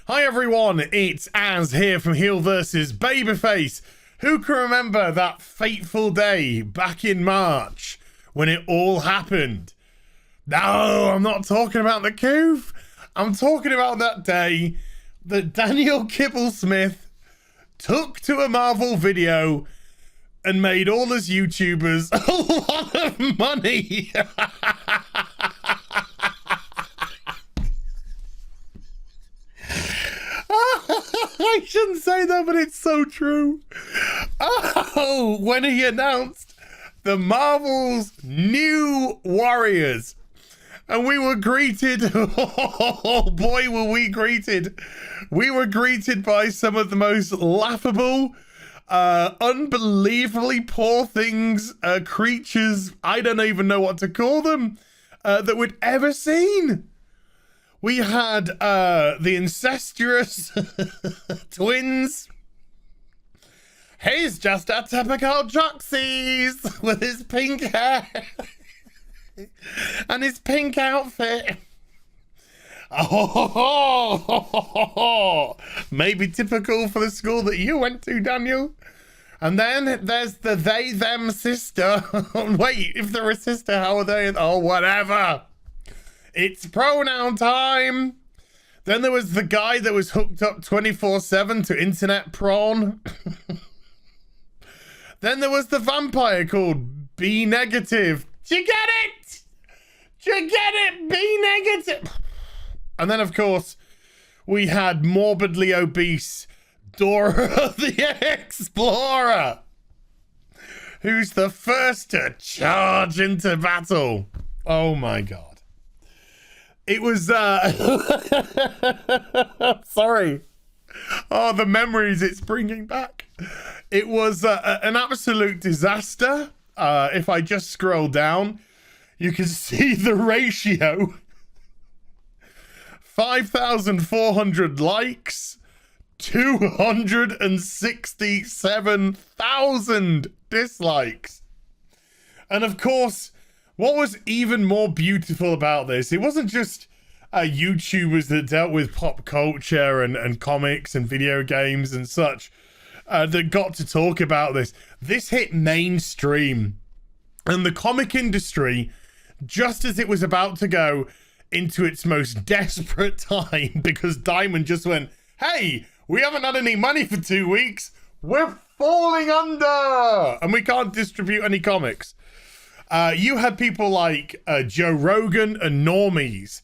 Hi everyone, it's Az here from HeelvsBabyface. Who can remember that fateful day back in March when it all happened? No, I'm not talking about the coup. I'm talking about that day that Daniel Kibblesmith took to a Marvel video and made all his YouTubers a lot of money. I shouldn't say that, but it's so true. Oh, when he announced the Marvel's new Warriors. And we were greeted, oh boy, were we greeted. We were greeted by some of the most laughable, unbelievably poor things, creatures, I don't even know what to call them, that we'd ever seen. We had the incestuous twins. He's just a typical Joxys with his pink hair and his pink outfit. Oh, maybe typical for the school that you went to, Daniel. And then there's the they, them sister. Wait, if they're a sister, how are they? Oh, whatever. It's pronoun time. Then there was the guy that was hooked up 24/7 to internet prawn. Then there was the vampire called B negative. Do you get it? Do you get it? B negative. And then, of course, we had morbidly obese Dora the Explorer, who's the first to charge into battle. Oh my God. It was, sorry. Oh, the memories it's bringing back. It was an absolute disaster. If I just scroll down, you can see the ratio. 5,400 likes, 267,000 dislikes. And of course, what was even more beautiful about this, it wasn't just YouTubers that dealt with pop culture and comics and video games and such that got to talk about this. This hit mainstream. And the comic industry, just as it was about to go into its most desperate time, because Diamond just went, hey, we haven't had any money for 2 weeks. We're falling under. And we can't distribute any comics. You had people like Joe Rogan and normies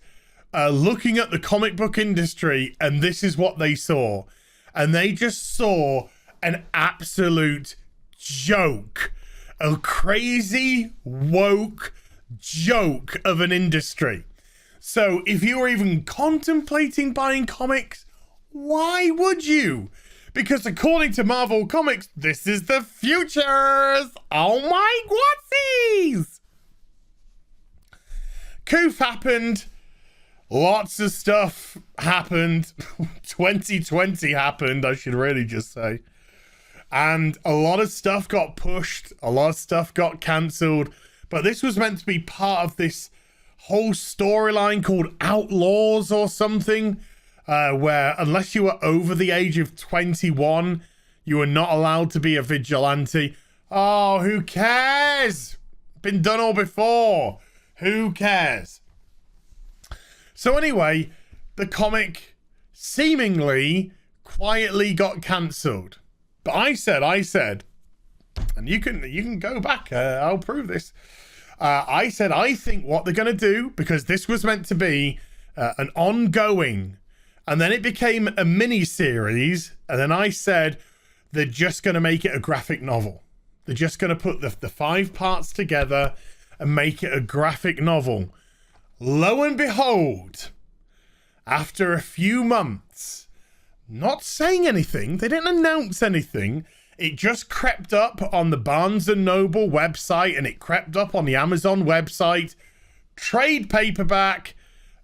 looking at the comic book industry, and this is what they saw. And they just saw an absolute joke, a crazy, woke joke of an industry. So if you were even contemplating buying comics, why would you? Because according to Marvel Comics, this is the futures. Oh my whatsies! Coup happened. Lots of stuff happened. 2020 happened, I should really just say. And a lot of stuff got pushed. A lot of stuff got cancelled. But this was meant to be part of this whole storyline called Outlaws or something. Where unless you were over the age of 21, you were not allowed to be a vigilante. Oh, who cares? Been done all before. Who cares? So anyway, the comic seemingly quietly got cancelled. But I said, and you can go back, I'll prove this. I said, I think what they're going to do, because this was meant to be an ongoing, and then it became a mini series. And then I said, they're just going to make it a graphic novel. They're just going to put the 5 parts together and make it a graphic novel. Lo and behold, after a few months, not saying anything, they didn't announce anything. It just crept up on the Barnes & Noble website, and it crept up on the Amazon website. Trade paperback,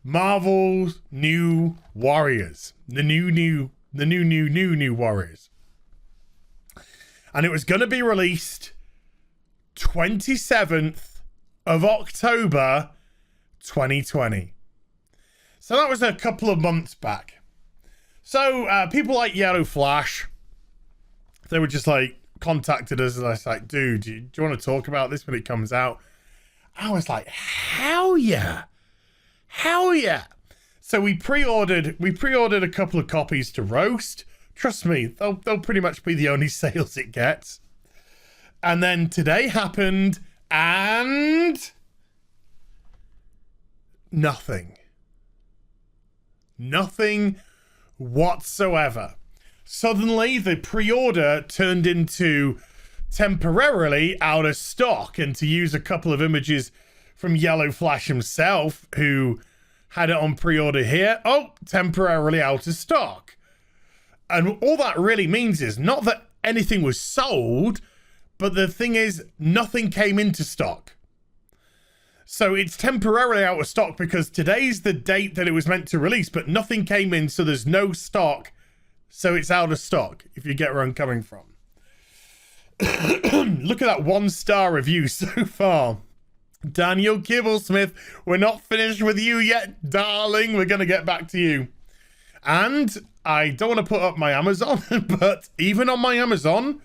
Marvel's new Warriors. The new Warriors. And it was going to be released 27th of October 2020. So that was a couple of months back. So people like Yellow Flash, they were just like contacted us and I was like, dude, do you want to talk about this when it comes out? I was like, hell yeah. So we pre-ordered a couple of copies to roast. Trust me, they'll pretty much be the only sales it gets. And then today happened and nothing whatsoever. Suddenly the pre-order turned into temporarily out of stock, and to use a couple of images from Yellow Flash himself, who had it on pre-order here, temporarily out of stock. And all that really means is not that anything was sold, but the thing is nothing came into stock. So it's temporarily out of stock because today's the date that it was meant to release, but nothing came in, so there's no stock. So it's out of stock, if you get where I'm coming from. Look at that 1-star review so far. Daniel Kibblesmith, we're not finished with you yet, darling. We're going to get back to you. And I don't want to put up my Amazon, but even on my Amazon,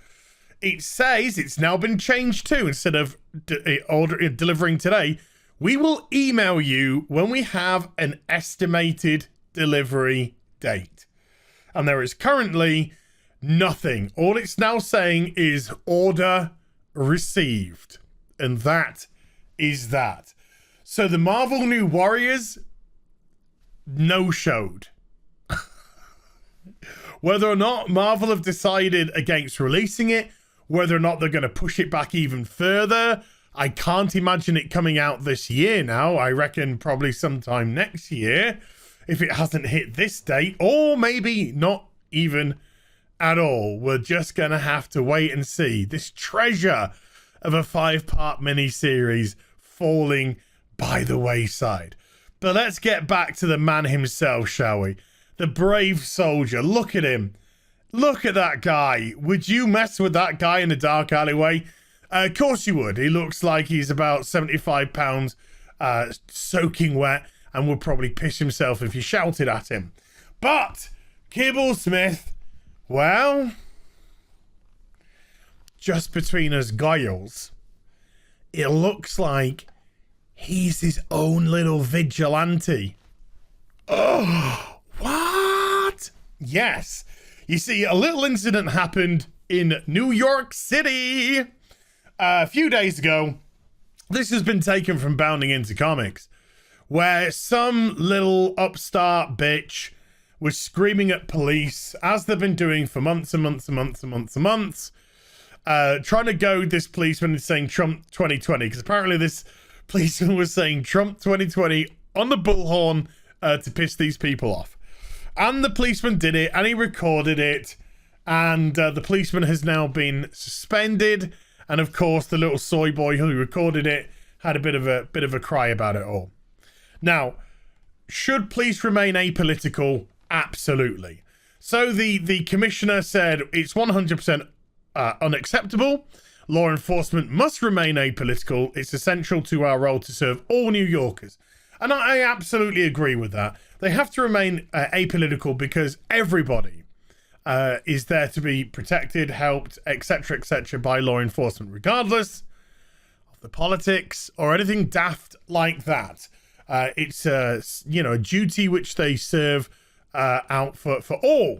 it says it's now been changed to, instead of delivering today, we will email you when we have an estimated delivery date. And there is currently nothing. All it's now saying is order received. And that is that. So the Marvel New Warriors no-showed. Whether or not Marvel have decided against releasing it, whether or not they're going to push it back even further, I can't imagine it coming out this year now. I reckon probably sometime next year, if it hasn't hit this date, or maybe not even at all. We're just going to have to wait and see. This treasure of a 5-part miniseries falling by the wayside. But let's get back to the man himself, shall we? The brave soldier. Look at him. Look at that guy. Would you mess with that guy in a dark alleyway? Of course you would. He looks like he's about 75 pounds, soaking wet, and would probably piss himself if you shouted at him. But Kibblesmith, well, just between us guiles, it looks like he's his own little vigilante. Oh, what? Yes. You see, a little incident happened in New York City a few days ago. This has been taken from Bounding Into Comics, where some little upstart bitch was screaming at police, as they've been doing for months and months and months and months and months, trying to goad this policeman into saying Trump 2020, because apparently this policeman was saying Trump 2020 on the bullhorn to piss these people off. And the policeman did it, and he recorded it, and the policeman has now been suspended. And of course, the little soy boy who recorded it had a bit of a cry about it all. Now, should police remain apolitical? Absolutely. So the commissioner said it's 100% unacceptable. Law enforcement must remain apolitical. It's essential to our role to serve all New Yorkers. And I absolutely agree with that. They have to remain apolitical because everybody is there to be protected, helped, etc., by law enforcement, regardless of the politics or anything daft like that. It's a duty which they serve out for all.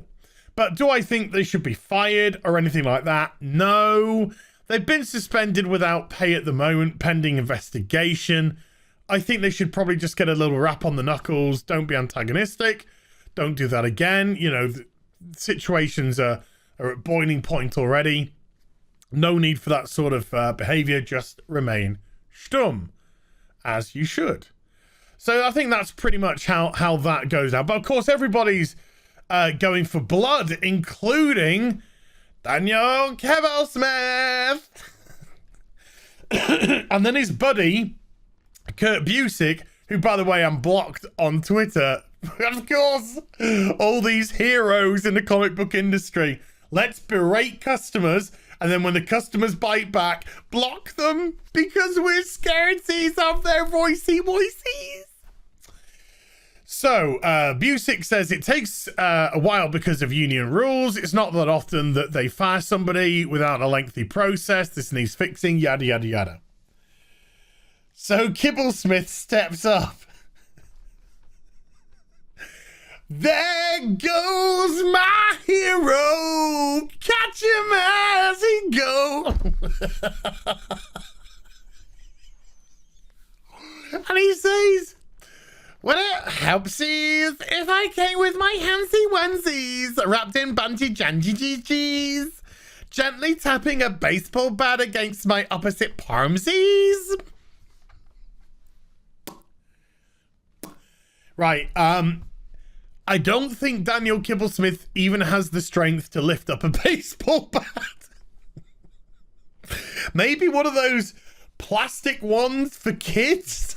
But do I think they should be fired or anything like that? No. They've been suspended without pay at the moment, pending investigation. I think they should probably just get a little rap on the knuckles. Don't be antagonistic. Don't do that again. You know, the situations are at boiling point already. No need for that sort of behavior. Just remain stum, as you should. So I think that's pretty much how that goes out. But of course, everybody's going for blood, including Daniel Kibblesmith. And then his buddy, Kurt Busiek, who, by the way, I'm blocked on Twitter. Of course, all these heroes in the comic book industry. Let's berate customers, and then when the customers bite back, block them because we're scared of their voicey voices. So, Busick says it takes a while because of union rules. It's not that often that they fire somebody without a lengthy process. This needs fixing, yada, yada, yada. So, Kibblesmith steps up. There goes my hero. Catch him as he goes. And he says, "Would it helpsies if I came with my handsy onesies wrapped in bunty janji gently tapping a baseball bat against my opposite palmsies?" Right, I don't think Daniel Kibblesmith even has the strength to lift up a baseball bat. Maybe one of those plastic ones for kids.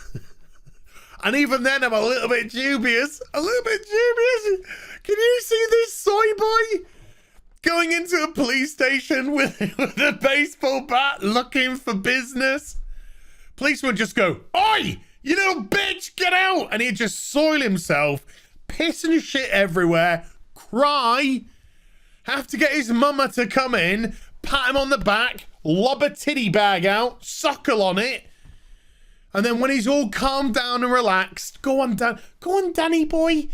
And even then, I'm a little bit dubious. Can you see this soy boy going into a police station with a baseball bat looking for business? Policeman just go, "Oi, you little bitch, get out!" And he'd just soil himself, piss and shit everywhere, cry, have to get his mama to come in, pat him on the back, lob a titty bag out, suckle on it, and then when he's all calmed down and relaxed, go on, Danny boy,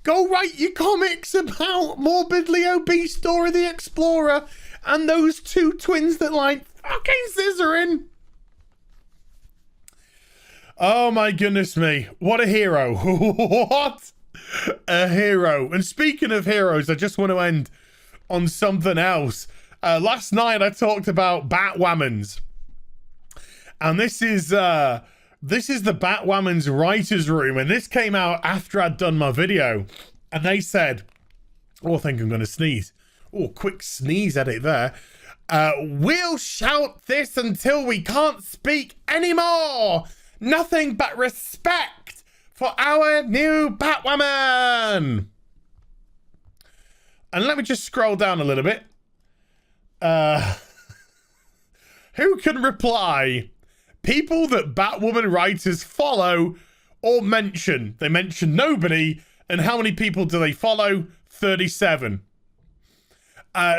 go write your comics about morbidly obese Dora the Explorer and those two twins that like fucking scissoring. Oh my goodness me. What a hero. What a hero. And speaking of heroes, I just want to end on something else. Last night I talked about Batwomans. And this is the Batwoman's writer's room. And this came out after I'd done my video. And they said, oh, I think I'm going to sneeze. Oh, quick sneeze edit there. We'll shout this until we can't speak anymore. Nothing but respect for our new Batwoman. And let me just scroll down a little bit. Who can reply? People that Batwoman writers follow or mention. They mention nobody. And how many people do they follow? 37.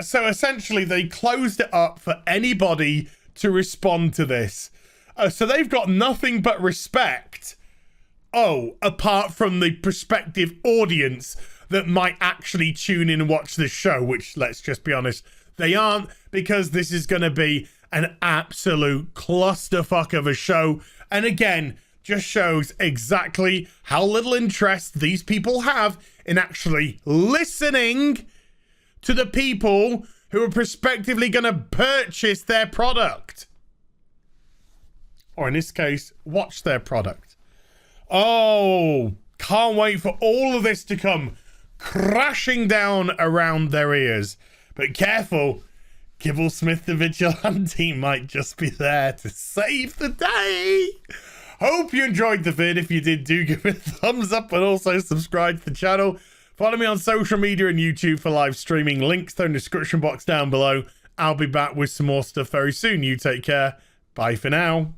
So essentially they closed it up for anybody to respond to this. So they've got nothing but respect. Oh, apart from the prospective audience that might actually tune in and watch this show, which, let's just be honest, they aren't, because this is going to be an absolute clusterfuck of a show. And again, just shows exactly how little interest these people have in actually listening to the people who are prospectively going to purchase their product. Or in this case, watch their product. Oh, can't wait for all of this to come crashing down around their ears. But careful, Kibblesmith the Vigilante might just be there to save the day. Hope you enjoyed the vid. If you did, do give it a thumbs up and also subscribe to the channel. Follow me on social media and YouTube for live streaming. Links are in the description box down below. I'll be back with some more stuff very soon. You take care. Bye for now.